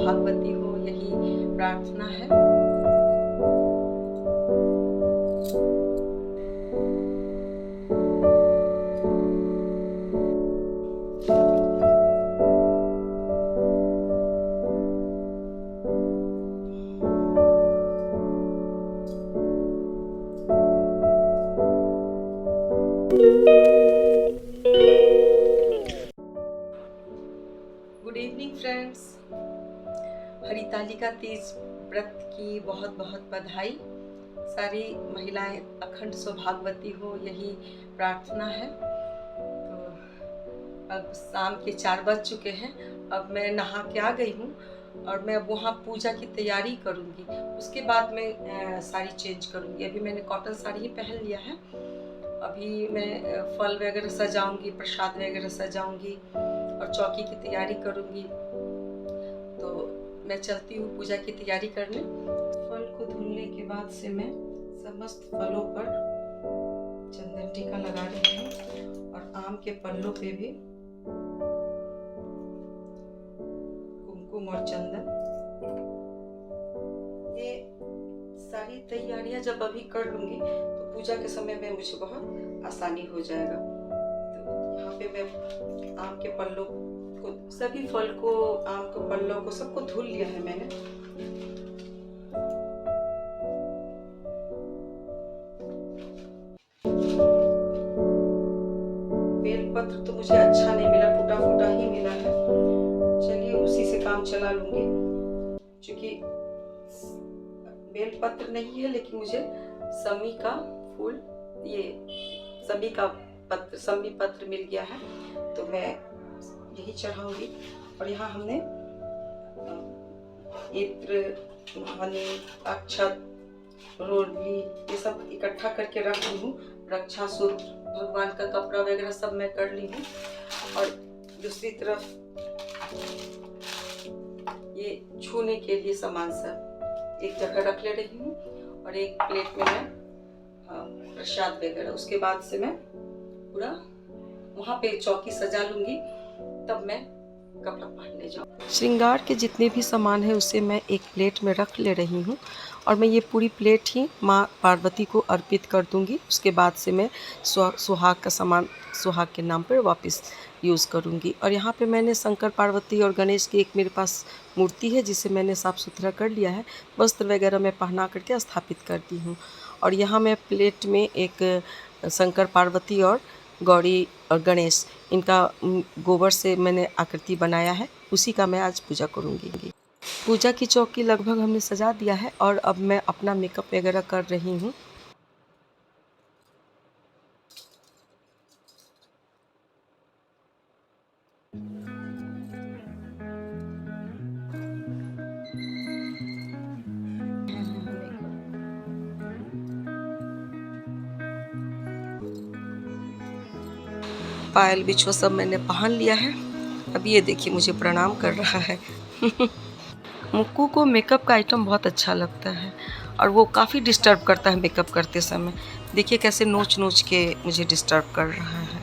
सौभाग्यवती हो, यही प्रार्थना है। Good evening friends, Haritalika Teej व्रत की बहुत बहुत बधाई। सारी महिलाएं अखंड सौभाग्यवती हो, यही प्रार्थना है। तो अब शाम के 4 बज चुके हैं। अब मैं नहा के आ गई हूँ और मैं अब वहाँ पूजा की तैयारी करूँगी। उसके बाद मैं साड़ी चेंज करूँगी। अभी मैंने कॉटन साड़ी ही पहन लिया है। अभी मैं फल वगैरह सजाऊंगी, प्रसाद वगैरह सजाऊंगी और चौकी की तैयारी करूंगी। तो मैं चलती हूँ पूजा की तैयारी करने। फल को धुलने के बाद से मैं समस्त फलों पर चंदन टीका लगा रही हूँ और आम के पल्लों पे भी कुमकुम और चंदन। ये सारी तैयारियां जब अभी कर लूंगी तो पूजा के समय में मुझे बहुत आसानी हो जाएगा। तो यहाँ पे मैं आम के पल्लों को, सभी फल को, आम के पल्लों को सबको धुल लिया है मैंने। बेलपत्र तो मुझे अच्छा नहीं मिला, टूटा फूटा ही मिला है। चलिए उसी से काम चला लूंगी। क्योंकि बेलपत्र नहीं है लेकिन मुझे समी का फूल, ये समी का पत्र, समी पत्र मिल गया है तो मैं यही चढ़ाऊंगी। और यहाँ हमने इत्र, हनी, अक्षत, रोली ये सब इकट्ठा करके रख ली हूँ। रक्षा सूत्र, भगवान का कपड़ा वगैरह सब मैं कर ली हूँ। और दूसरी तरफ ये छूने के लिए सामान सब एक जगह रख ले रही हूँ और एक प्लेट में मैं प्रसाद वगैरह। उसके बाद से मैं पूरा वहाँ पे चौकी सजा लूंगी, तब मैं कपड़ा पहनने जाऊँ। श्रृंगार के जितने भी सामान है उसे मैं एक प्लेट में रख ले रही हूँ और मैं ये पूरी प्लेट ही माँ पार्वती को अर्पित कर दूंगी। उसके बाद से मैं सुहाग का सामान सुहाग के नाम पर वापस यूज़ करूंगी। और यहाँ पे मैंने शंकर पार्वती और गणेश की एक मेरे पास मूर्ति है जिसे मैंने साफ़ सुथरा कर लिया है। वस्त्र वगैरह मैं पहना करके स्थापित करती हूँ। और यहाँ मैं प्लेट में एक शंकर पार्वती और गौरी और गणेश, इनका गोबर से मैंने आकृति बनाया है, उसी का मैं आज पूजा करूँगी। पूजा की चौकी लगभग हमने सजा दिया है और अब मैं अपना मेकअप वगैरह कर रही हूँ। पायल बिछुआ सब मैंने पहन लिया है। अब ये देखिए मुझे प्रणाम कर रहा है। मुक्कू को मेकअप का आइटम बहुत अच्छा लगता है और वो काफ़ी डिस्टर्ब करता है मेकअप करते समय। देखिए कैसे नोच नोच के मुझे डिस्टर्ब कर रहा है।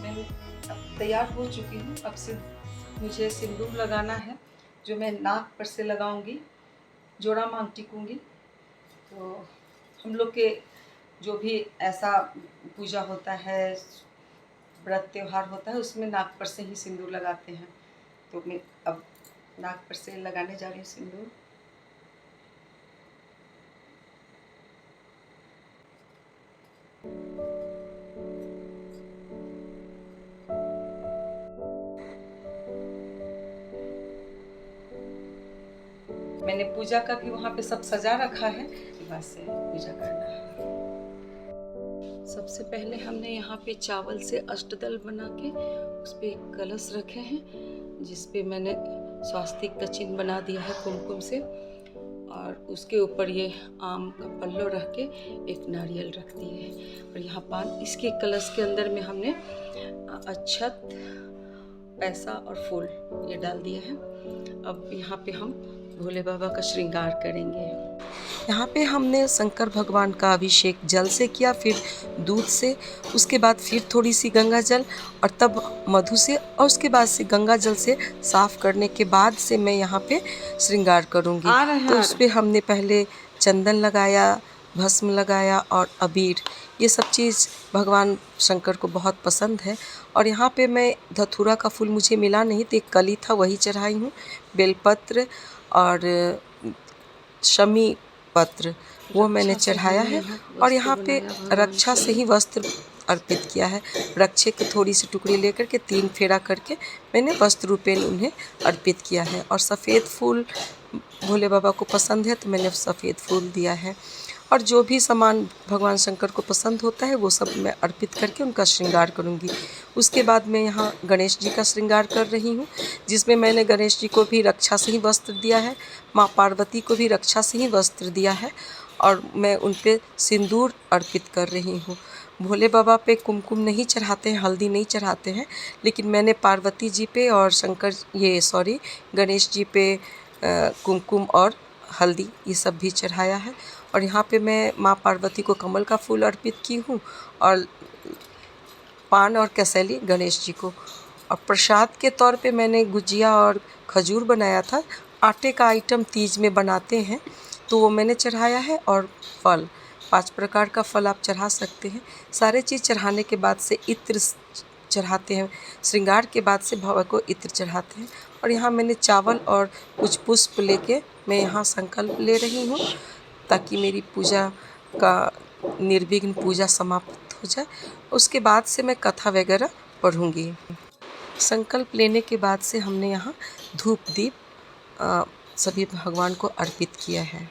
मैं अब तैयार हो चुकी हूँ। अब से मुझे सिंदूर लगाना है जो मैं नाक पर से लगाऊंगी, जोड़ा मांग टिकूंगी। तो हम लोग के जो भी ऐसा पूजा होता है, व्रत त्यौहार होता है, उसमें नाक पर से ही सिंदूर लगाते हैं। तो मैं अब नाक पर से लगाने जा रही हूँ सिंदूर। मैंने पूजा का भी वहाँ पे सब सजा रखा है, बस से पूजा करना है। सबसे पहले हमने यहाँ पे चावल से अष्टदल बना के उस पे एक कलश रखे हैं जिस पे मैंने स्वास्तिक का चिन्ह बना दिया है कुमकुम से। और उसके ऊपर ये आम का पल्लो रख के एक नारियल रख दिए है और यहाँ पान। इसके कलश के अंदर में हमने अक्षत, पैसा और फूल ये डाल दिया है। अब यहाँ पे हम भोले बाबा का श्रृंगार करेंगे। यहाँ पे हमने शंकर भगवान का अभिषेक जल से किया, फिर दूध से, उसके बाद फिर थोड़ी सी गंगा जल और तब मधु से, और उसके बाद से गंगा जल से साफ करने के बाद से मैं यहाँ पे श्रृंगार करूँगी। तो उस पर हमने पहले चंदन लगाया, भस्म लगाया और अबीर, ये सब चीज़ भगवान शंकर को बहुत पसंद है। और यहाँ पे मैं धतूरा का फूल मुझे मिला नहीं तो एक कली था वही चढ़ाई हूँ, बेलपत्र और शमी पत्र वो मैंने चढ़ाया है। और यहाँ पे रक्षा से ही वस्त्र अर्पित किया है। रक्षे की थोड़ी सी टुकड़ी लेकर के 3 फेरा करके मैंने वस्त्र रूपेण उन्हें अर्पित किया है। और सफ़ेद फूल भोले बाबा को पसंद है तो मैंने सफ़ेद फूल दिया है। और जो भी सामान भगवान शंकर को पसंद होता है वो सब मैं अर्पित करके उनका श्रृंगार करूँगी। उसके बाद मैं यहाँ गणेश जी का श्रृंगार कर रही हूँ, जिसमें मैंने गणेश जी को भी रक्षा से ही वस्त्र दिया है, माँ पार्वती को भी रक्षा से ही वस्त्र दिया है और मैं उन पे सिंदूर अर्पित कर रही हूँ। भोले बाबा पे कुमकुम नहीं चढ़ाते हैं, हल्दी नहीं चढ़ाते हैं, लेकिन मैंने पार्वती जी पे और गणेश जी पे कुमकुम और हल्दी ये सब भी चढ़ाया है। और यहाँ पे मैं माँ पार्वती को कमल का फूल अर्पित की हूँ और पान और कैसेली गणेश जी को। और प्रसाद के तौर पे मैंने गुजिया और खजूर बनाया था। आटे का आइटम तीज में बनाते हैं तो वो मैंने चढ़ाया है। और फल 5 प्रकार का फल आप चढ़ा सकते हैं। सारे चीज़ चढ़ाने के बाद से इत्र चढ़ाते हैं, श्रृंगार के बाद से भव को इत्र चढ़ाते हैं। और यहाँ मैंने चावल और कुछ पुष्प लेके मैं यहाँ संकल्प ले रही हूँ ताकि मेरी पूजा का निर्विघ्न पूजा समाप्त हो जाए। उसके बाद से मैं कथा वगैरह पढ़ूँगी। संकल्प लेने के बाद से हमने यहाँ धूप दीप सभी भगवान को अर्पित किया है।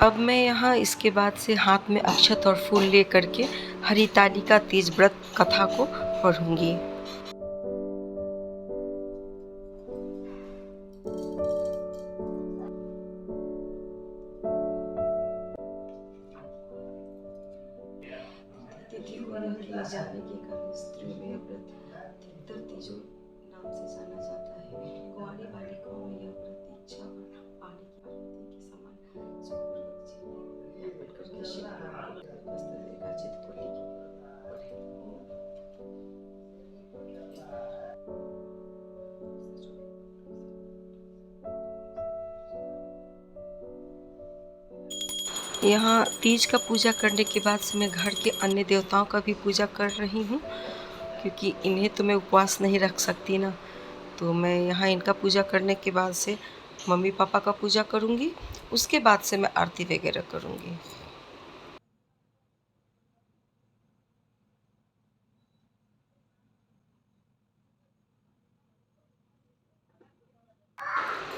अब मैं यहाँ इसके बाद से हाथ में अक्षत और फूल ले करके हरितालिका तीज व्रत कथा को पढ़ूंगी। तिथि को यह किए जाने के कारण स्त्रियों में यह व्रत तितर तीजो नाम से जाना जाता है। कुंवारी बालिकाओं में यह व्रत इच्छा और पानी की पार्वती के समान सुखपूर्वक जीवन यापन करके शिव चित को लिखी पढ़े। यहाँ तीज का पूजा करने के बाद से मैं घर के अन्य देवताओं का भी पूजा कर रही हूँ, क्योंकि इन्हें तो मैं उपवास नहीं रख सकती ना। तो मैं यहाँ इनका पूजा करने के बाद से मम्मी पापा का पूजा करूँगी। उसके बाद से मैं आरती वगैरह करूँगी।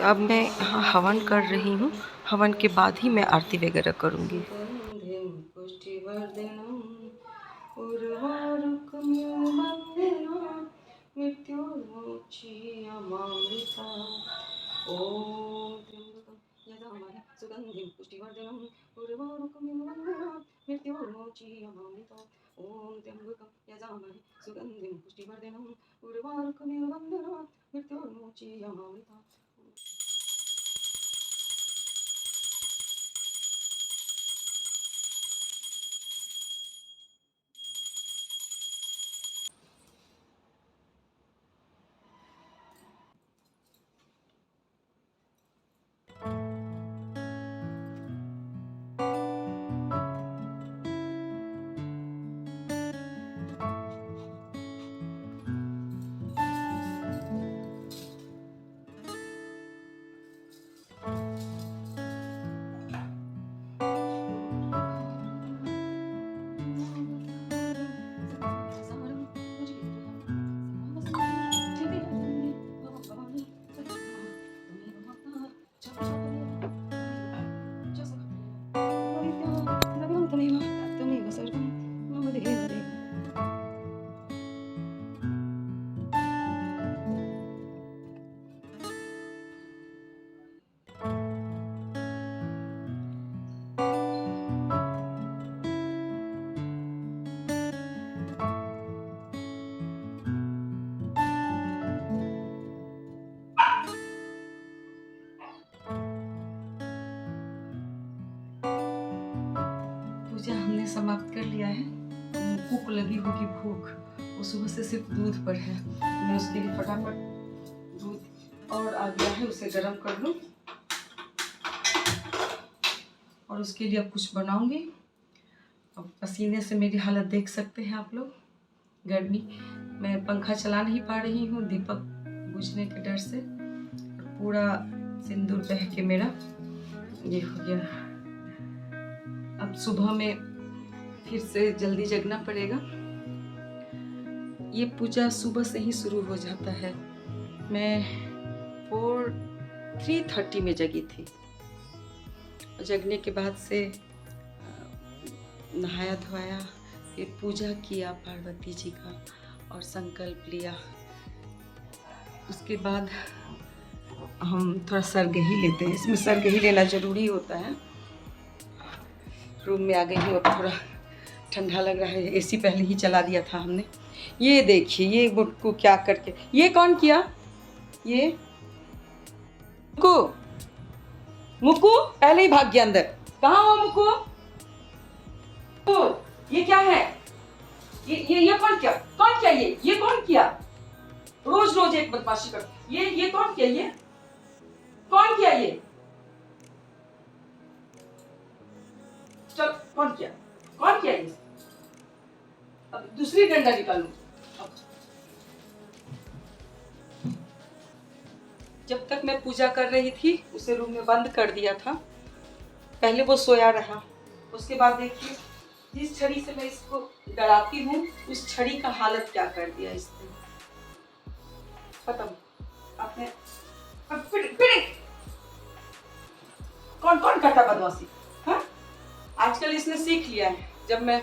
अब मैं यहाँ हवन कर रही हूँ। हवन के बाद ही मैं आरती वगैरह करूँगी। सुगन्धिं पुष्टिवर्धनम् उर्वारुकमिव वन्दनात् मृत्योर्मोचीयमामृतात्। ॐ त्र्यम्बकं यजामहे सुगन्धिं पुष्टिवर्धनम् उर्वारुकमिव वन्दनात् मृत्योर्मोचीयमामृतात्। समाप्त कर लिया है। मुक्कू को लगी होगी भूख, वो सुबह से सिर्फ दूध पर है। मैं उसके लिए फटाफट दूध और आ गया है, उसे गर्म कर लूँ और उसके लिए अब कुछ बनाऊंगी। अब पसीने से मेरी हालत देख सकते हैं आप लोग, गर्मी। मैं पंखा चला नहीं पा रही हूँ दीपक बुझने के डर से। पूरा सिंदूर बह के मेरा ये हो गया। अब सुबह में फिर से जल्दी जगना पड़ेगा। ये पूजा सुबह से ही शुरू हो जाता है। मैं 3:30 में जगी थी। जगने के बाद से नहाया धोया, फिर पूजा किया पार्वती जी का और संकल्प लिया। उसके बाद हम थोड़ा सरगही लेते हैं। इसमें सरगही लेना ज़रूरी होता है। रूम में आ गई हूँ, अब थोड़ा ठंडा लग रहा है। एसी पहले ही चला दिया था हमने। ये देखिए ये मुक्कू क्या करके, ये कौन किया? ये मुक्कू, मुक्कू पहले ही भाग गया अंदर। कहाँ हो मुक्कू? ये क्या है? ये कौन किया? कौन किया ये कौन किया? रोज रोज एक बदमाशी कर। ये कौन किया? ये कौन किया? ये चल, कौन किया? कौन किया ये? अब दूसरी डंडा निकालूं। जब तक मैं पूजा कर रही थी उसे रूम में बंद कर दिया था। पहले वो सोया रहा, उसके बाद देखिए जिस छड़ी से मैं इसको डराती हूँ उस छड़ी का हालत क्या कर दिया इसने। खत्म। आपने कौन कौन करता बदमाशी? हाँ, आजकल इसने सीख लिया है। जब मैं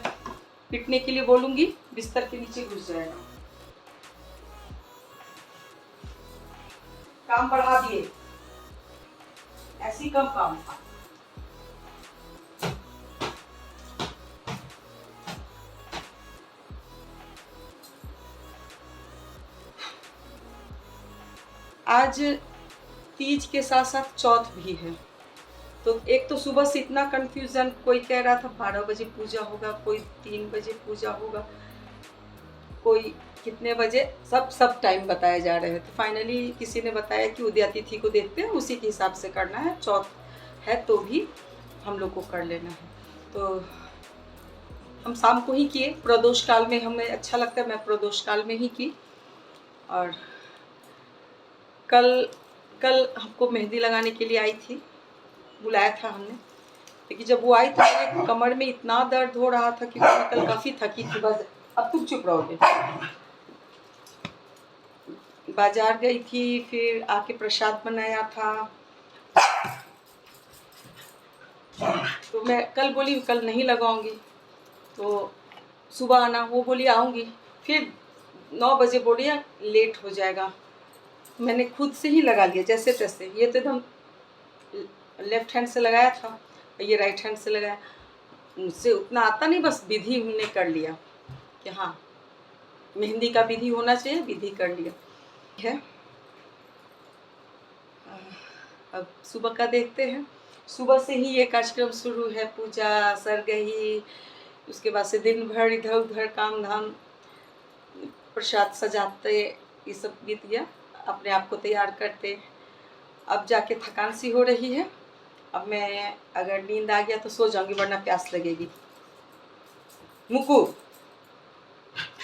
पिटने के लिए बोलूंगी बिस्तर के नीचे घुस जाएगा। काम बढ़ा दिए, ऐसी कम काम। आज तीज के साथ साथ चौथ भी है, तो एक तो सुबह से इतना कंफ्यूजन। कोई कह रहा था 12 बजे पूजा होगा, कोई 3 बजे पूजा होगा, कोई कितने बजे, सब टाइम बताए जा रहे थे। फाइनली किसी ने बताया कि उदया तिथि को देखते हैं, उसी के हिसाब से करना है। चौथ है तो भी हम लोग को कर लेना है। तो हम शाम को ही किए, प्रदोष काल में हमें अच्छा लगता है। मैं प्रदोष काल में ही की। और कल हमको मेहंदी लगाने के लिए आई थी, बुलाया था हमने, लेकिन जब वो आई तो मेरे कमर में इतना दर्द हो रहा था कि मैं कल काफ़ी थकी थी। बस अब तुम चुप रहोगे। बाजार गई थी, फिर आके प्रसाद बनाया था। तो मैं कल बोली कल नहीं लगाऊंगी, तो सुबह आना। वो बोली आऊँगी, फिर 9 बजे बोली लेट हो जाएगा। मैंने खुद से ही लगा लिया जैसे तैसे। ये तो एकदम लेफ्ट हैंड से लगाया था, ये राइट हैंड से लगाया। मुझसे उतना आता नहीं, बस विधि हमने कर लिया कि हाँ मेहंदी का विधि होना चाहिए, विधि कर लिया है। अब सुबह का देखते हैं। सुबह से ही ये कार्यक्रम शुरू है, पूजा, सरगही, उसके बाद से दिन भर इधर उधर काम धाम, प्रसाद सजाते, ये सब बीत गया। अपने आप को तैयार करते। अब जाके थकान सी हो रही है। अब मैं अगर नींद आ गया तो सो जाऊंगी, वरना प्यास लगेगी। मुक्कू,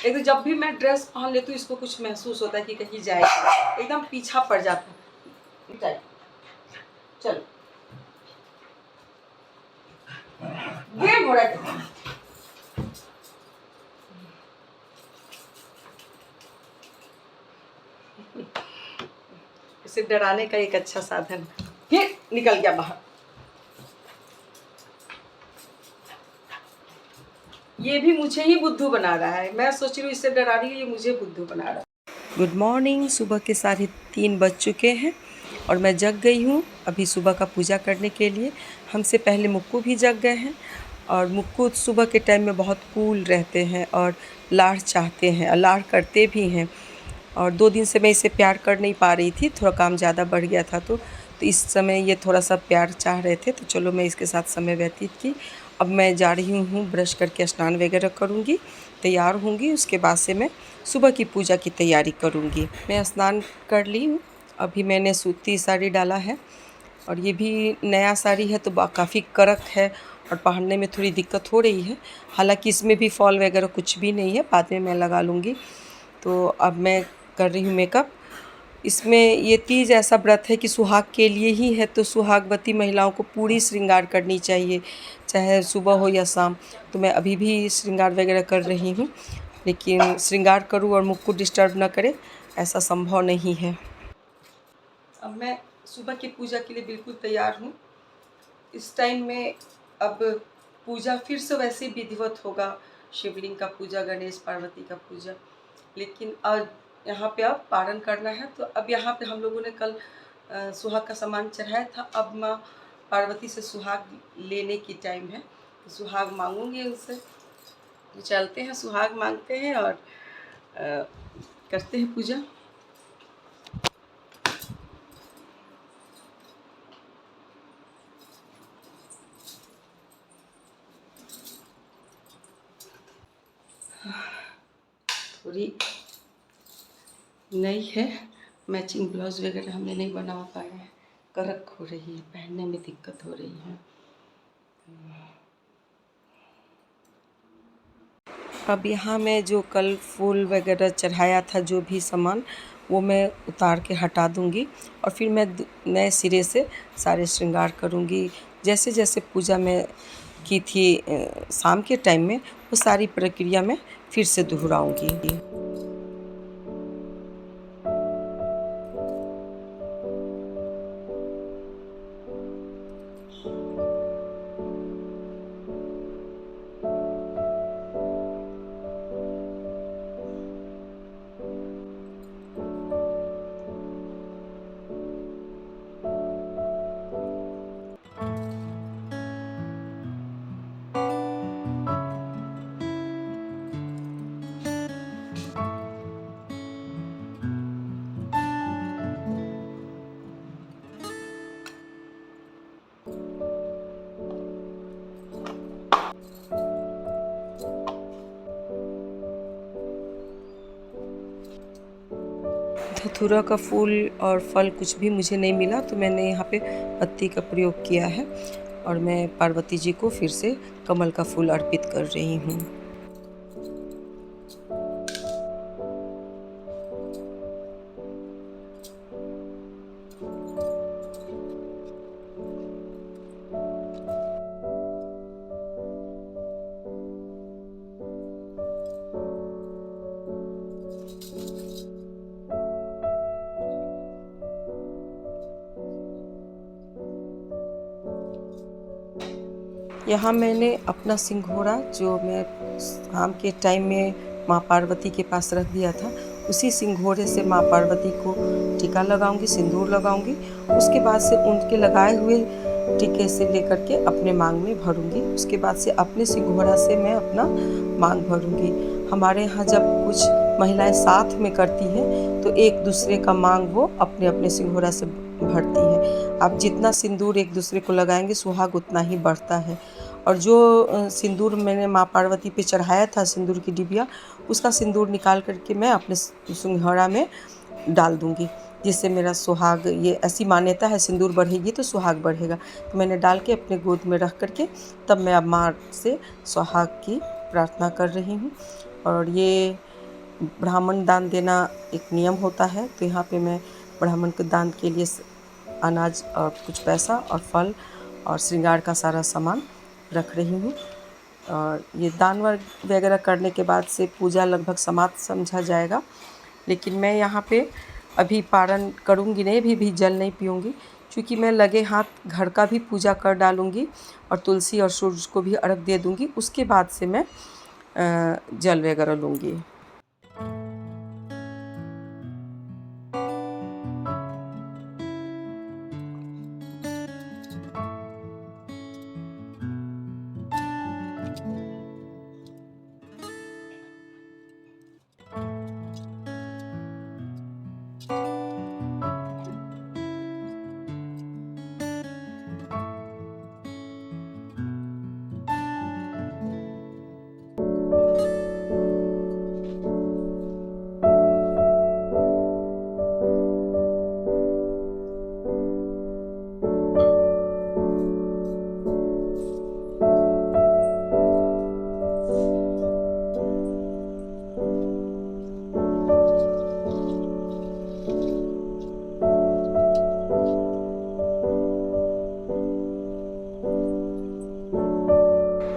एक तो जब भी मैं ड्रेस पहन लेती हूँ इसको कुछ महसूस होता है कि कहीं जाएगा, एकदम पीछा पड़ जाता है। चलो गेम हो रहा है। इसे डराने का एक अच्छा साधन। फिर निकल गया बाहर। ये भी मुझे ही बुद्धू बना रहा है। मैं सोच रही हूँ इससे डरा रही है, ये मुझे बुद्धू बना रहा है। Good morning. सुबह के 3:30 बज चुके हैं और मैं जग गई हूँ अभी सुबह का पूजा करने के लिए। हमसे पहले मुक्कू भी जग गए हैं और मुक्कू सुबह के टाइम में बहुत कूल रहते हैं और लाड़ चाहते हैं और लाड़ करते भी हैं। और 2 दिन से मैं इसे प्यार कर नहीं पा रही थी, थोड़ा काम ज़्यादा बढ़ गया था। तो इस समय ये थोड़ा सा प्यार चाह रहे थे, तो चलो मैं इसके साथ समय व्यतीत की। अब मैं जा रही हूँ, ब्रश करके स्नान वगैरह करूँगी, तैयार होंगी। उसके बाद से मैं सुबह की पूजा की तैयारी करूँगी। मैं स्नान कर ली हूँ। अभी मैंने सूती साड़ी डाला है और ये भी नया साड़ी है तो काफ़ी कड़क है और पहनने में थोड़ी दिक्कत हो रही है। हालांकि इसमें भी फॉल वगैरह कुछ भी नहीं है, बाद में मैं लगा लूँगी। तो अब मैं कर रही हूँ मेकअप। इसमें ये तीज ऐसा व्रत है कि सुहाग के लिए ही है, तो सुहागवती महिलाओं को पूरी श्रृंगार करनी चाहिए, चाहे सुबह हो या शाम। तो मैं अभी भी श्रृंगार वगैरह कर रही हूँ, लेकिन श्रृंगार करूँ और मुख को डिस्टर्ब ना करे ऐसा संभव नहीं है। अब मैं सुबह की पूजा के लिए बिल्कुल तैयार हूँ। इस टाइम में अब पूजा फिर से वैसे विधिवत होगा, शिवलिंग का पूजा, गणेश पार्वती का पूजा। लेकिन आज यहाँ पे अब पारण करना है, तो अब यहाँ पे हम लोगों ने कल सुहाग का सामान चढ़ाया था। अब माँ पार्वती से सुहाग लेने की टाइम है, तो सुहाग मांगूंगी उनसे। तो चलते हैं, सुहाग मांगते हैं और करते हैं पूजा। थोड़ी नई है, मैचिंग ब्लाउज वगैरह हमें नहीं बना पाए हैं, करक हो रही है, पहनने में दिक्कत हो रही है। अब यहाँ मैं जो कल फूल वगैरह चढ़ाया था, जो भी सामान, वो मैं उतार के हटा दूँगी और फिर मैं नए सिरे से सारे श्रृंगार करूँगी। जैसे जैसे पूजा में की थी शाम के टाइम में, वो सारी प्रक्रिया मैं फिर से दोहराऊँगी। धतूरा का फूल और फल कुछ भी मुझे नहीं मिला, तो मैंने यहाँ पे पत्ती का प्रयोग किया है और मैं पार्वती जी को फिर से कमल का फूल अर्पित कर रही हूँ। यहाँ मैंने अपना सिंघोड़ा, जो मैं शाम के टाइम में माँ पार्वती के पास रख दिया था, उसी सिंघोड़े से माँ पार्वती को टीका लगाऊंगी, सिंदूर लगाऊंगी। उसके बाद से उनके लगाए हुए टीके से लेकर के अपने मांग में भरूंगी। उसके बाद से अपने सिंघोड़ा से मैं अपना मांग भरूंगी। हमारे यहाँ जब कुछ महिलाएं साथ में करती हैं, तो एक दूसरे का मांग वो अपने अपने सिंघोड़ा से भरती है। आप जितना सिंदूर एक दूसरे को लगाएंगे, सुहाग उतना ही बढ़ता है। और जो सिंदूर मैंने माँ पार्वती पे चढ़ाया था, सिंदूर की डिबिया, उसका सिंदूर निकाल करके मैं अपने सिंघोड़ा में डाल दूंगी, जिससे मेरा सुहाग, ये ऐसी मान्यता है, सिंदूर बढ़ेगी तो सुहाग बढ़ेगा। तो मैंने डाल के अपने गोद में रख करके तब मैं अब माँ से सुहाग की प्रार्थना कर रही हूँ। और ये ब्राह्मण दान देना एक नियम होता है, तो यहाँ पे मैं ब्राह्मण के दान के लिए अनाज और कुछ पैसा और फल और श्रृंगार का सारा सामान रख रही हूँ। और ये दान वगैरह करने के बाद से पूजा लगभग समाप्त समझा जाएगा। लेकिन मैं यहाँ पे अभी पारण करूँगी नहीं, भी जल नहीं पीऊँगी, क्योंकि मैं लगे हाथ घर का भी पूजा कर डालूँगी और तुलसी और सूरज को भी अर्घ दे दूँगी। उसके बाद से मैं जल वगैरह लूँगी।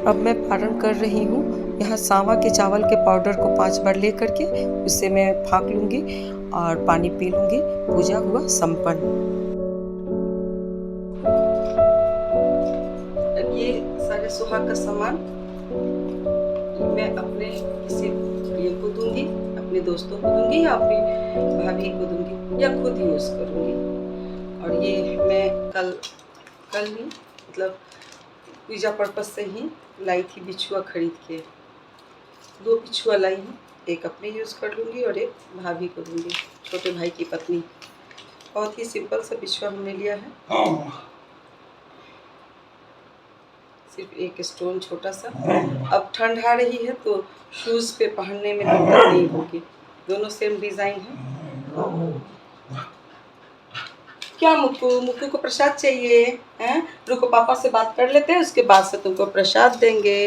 अब मैं पारण कर रही हूँ। यहाँ सांवा के चावल के पाउडर को 5 बार ले करके उससे मैं फाँक लूँगी और पानी पी लूँगी। पूजा हुआ संपन्न। अब ये सारे सुहाग का सामान मैं अपने किसी प्रिय को दूंगी, अपने दोस्तों को दूंगी या अपनी भाभी को दूंगी या खुद यूज़ करूंगी। और ये मैं कल ही मतलब पूजा पर्पस से ही लाई थी बिछुआ खरीद के। 2 बिछुआ लाई हूँ, एक अपने यूज़ कर लूँगी और एक भाभी को दूँगी, छोटे भाई की पत्नी। बहुत ही सिंपल सा बिछुआ हमने लिया है, सिर्फ एक स्टोन छोटा सा। अब ठंड आ रही है तो शूज़ पे पहनने में दिक्कत नहीं होगी। दोनों सेम डिज़ाइन है। क्या मुक्कू को प्रसाद चाहिए हैं? रुको पापा से बात कर लेते हैं, उसके बाद से तुमको प्रसाद देंगे।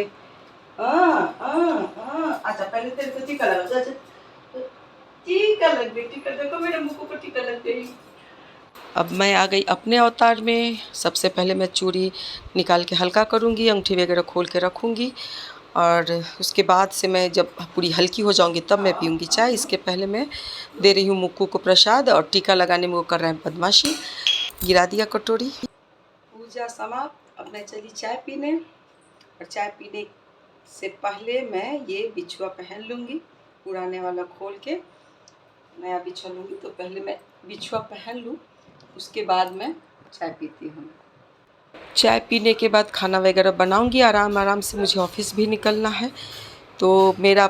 अच्छा पहले तेरे को टीका लगा। टीका लग गई, टीका देखो मेरे मुक्कू को टीका लग गई। अब मैं आ गई अपने अवतार में। सबसे पहले मैं चूड़ी निकाल के हल्का करूँगी, अंगूठी वगैरह खोल के रखूँगी और उसके बाद से मैं जब पूरी हल्की हो जाऊँगी तब मैं पीऊँगी चाय। इसके पहले मैं दे रही हूँ मुक्कू को प्रसाद और टीका लगाने में वो कर रहे हैं बदमाशी। गिरा दिया कटोरी। पूजा समाप्त। अब मैं चली चाय पीने और चाय पीने से पहले मैं ये बिछुआ पहन लूँगी, पुराने वाला खोल के नया बिछुआ लूँगी। तो पहले मैं बिछुआ पहन लूँ, उसके बाद मैं चाय पीती हूँ। चाय पीने के बाद खाना वगैरह बनाऊँगी आराम से, मुझे ऑफिस भी निकलना है। तो मेरा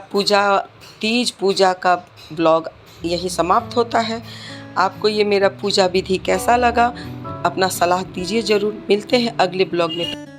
तीज पूजा का ब्लॉग यही समाप्त होता है। आपको ये मेरा पूजा विधि कैसा लगा? अपना सलाह दीजिए ज़रूर। मिलते हैं अगले ब्लॉग में।